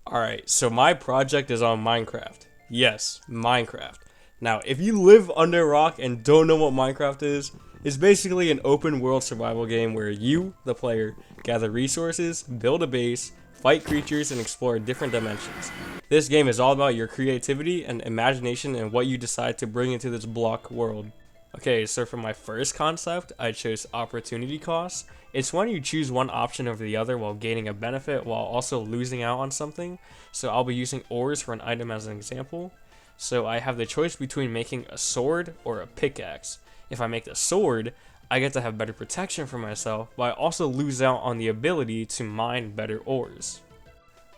Alright, so my project is on Minecraft. Yes, Minecraft. Now, if you live under a rock and don't know what Minecraft is, it's basically an open world survival game where you, the player, gather resources, build a base, fight creatures, and explore different dimensions. This game is all about your creativity and imagination and what you decide to bring into this block world. Okay, so for my first concept, I chose opportunity cost. It's when you choose one option over the other while gaining a benefit while also losing out on something. So I'll be using ores for an item as an example. So I have the choice between making a sword or a pickaxe. If I make the sword, I get to have better protection for myself, but I also lose out on the ability to mine better ores.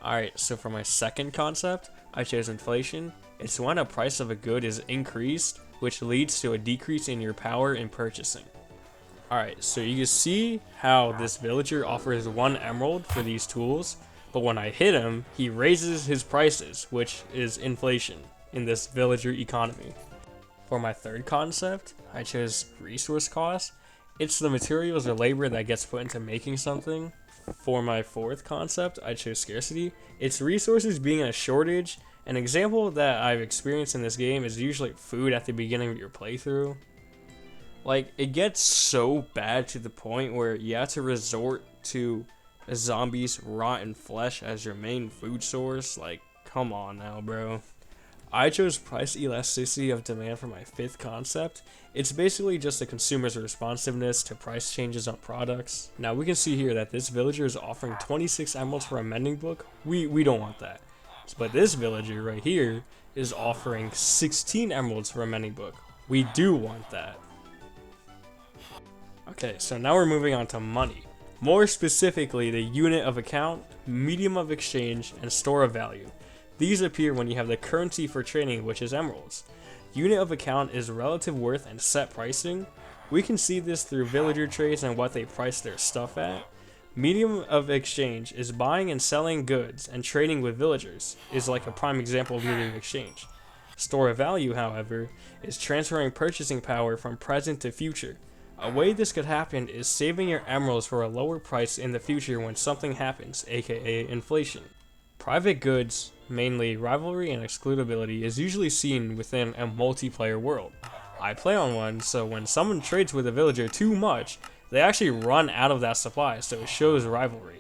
Alright, so for my second concept, I chose inflation. It's when a price of a good is increased, which leads to a decrease in your power in purchasing. Alright, so you can see how this villager offers 1 emerald for these tools, but when I hit him, he raises his prices, which is inflation in this villager economy. For my third concept, I chose resource cost. It's the materials or labor that gets put into making something. For my fourth concept, I chose scarcity. It's resources being a shortage. An example that I've experienced in this game is usually food at the beginning of your playthrough. Like, it gets so bad to the point where you have to resort to a zombie's rotten flesh as your main food source. Like, come on now, bro. I chose price elasticity of demand for my fifth concept. It's basically just the consumer's responsiveness to price changes on products. Now we can see here that this villager is offering 26 emeralds for a mending book. We don't want that. But this villager right here is offering 16 emeralds for a mending book. We do want that. Okay, so now we're moving on to money. More specifically, the unit of account, medium of exchange, and store of value. These appear when you have the currency for trading, which is emeralds. Unit of account is relative worth and set pricing. We can see this through villager trades and what they price their stuff at. Medium of exchange is buying and selling goods, and trading with villagers is like a prime example of medium of exchange. Store of value, however, is transferring purchasing power from present to future. A way this could happen is saving your emeralds for a lower price in the future when something happens, aka inflation. Private goods, mainly rivalry and excludability, is usually seen within a multiplayer world. I play on one, so when someone trades with a villager too much, they actually run out of that supply, so it shows rivalry.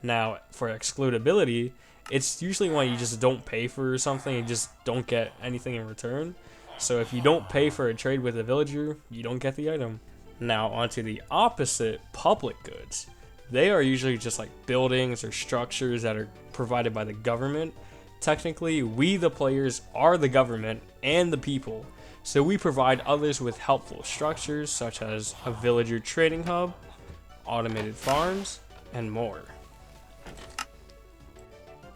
Now, for excludability, it's usually when you just don't pay for something, you just don't get anything in return. So if you don't pay for a trade with a villager, you don't get the item. Now onto the opposite, public goods. They are usually just like buildings or structures that are provided by the government. Technically, we the players are the government and the people, so we provide others with helpful structures such as a villager trading hub, automated farms, and more.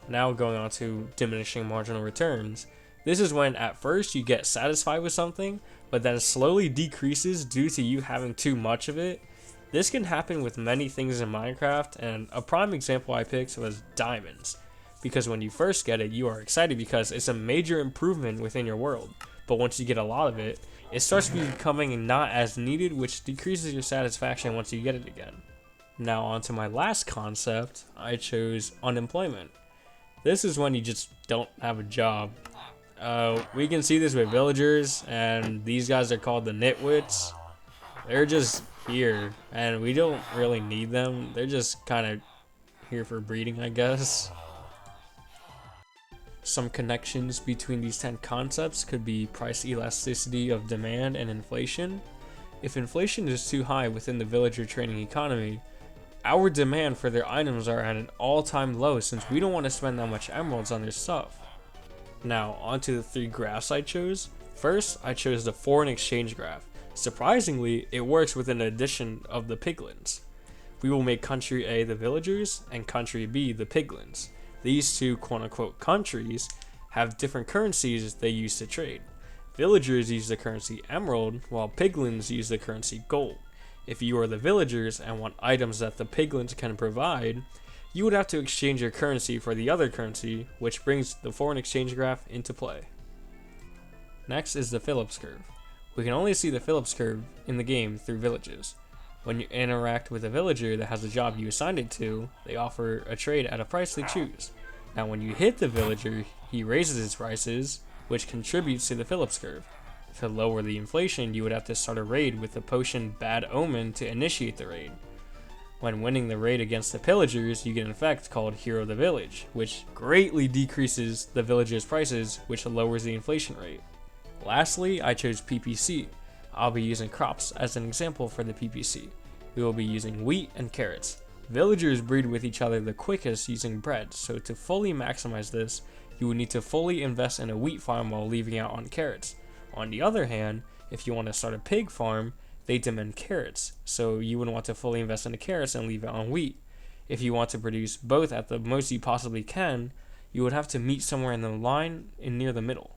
Now going on to diminishing marginal returns. This is when at first you get satisfied with something, but then slowly decreases due to you having too much of it. This can happen with many things in Minecraft, and a prime example I picked was diamonds. Because when you first get it, you are excited because it's a major improvement within your world. But once you get a lot of it, it starts becoming not as needed, which decreases your satisfaction once you get it again. Now on to my last concept, I chose unemployment. This is when you just don't have a job. We can see this with villagers, and these guys are called the nitwits. They're just here, and we don't really need them. They're just kind of here for breeding, I guess. Some connections between these 10 concepts could be price elasticity of demand and inflation. If inflation is too high within the villager trading economy, our demand for their items are at an all-time low since we don't want to spend that much emeralds on their stuff. Now, onto the 3 graphs I chose. First, I chose the foreign exchange graph. Surprisingly, it works with an addition of the piglins. We will make country A the villagers and country B the piglins. These two quote-unquote countries have different currencies they use to trade. Villagers use the currency emerald, while piglins use the currency gold. If you are the villagers and want items that the piglins can provide, you would have to exchange your currency for the other currency, which brings the foreign exchange graph into play. Next is the Phillips curve. We can only see the Phillips curve in the game through villages. When you interact with a villager that has a job you assigned it to, they offer a trade at a price they choose. Now when you hit the villager, he raises his prices, which contributes to the Phillips curve. To lower the inflation, you would have to start a raid with the potion Bad Omen to initiate the raid. When winning the raid against the pillagers, you get an effect called Hero of the Village, which greatly decreases the villagers' prices, which lowers the inflation rate. Lastly, I chose PPC. I'll be using crops as an example for the PPC. We will be using wheat and carrots. Villagers breed with each other the quickest using bread, so to fully maximize this, you would need to fully invest in a wheat farm while leaving out on carrots. On the other hand, if you want to start a pig farm, they demand carrots, so you would want to fully invest in the carrots and leave it on wheat. If you want to produce both at the most you possibly can, you would have to meet somewhere in the line and near the middle.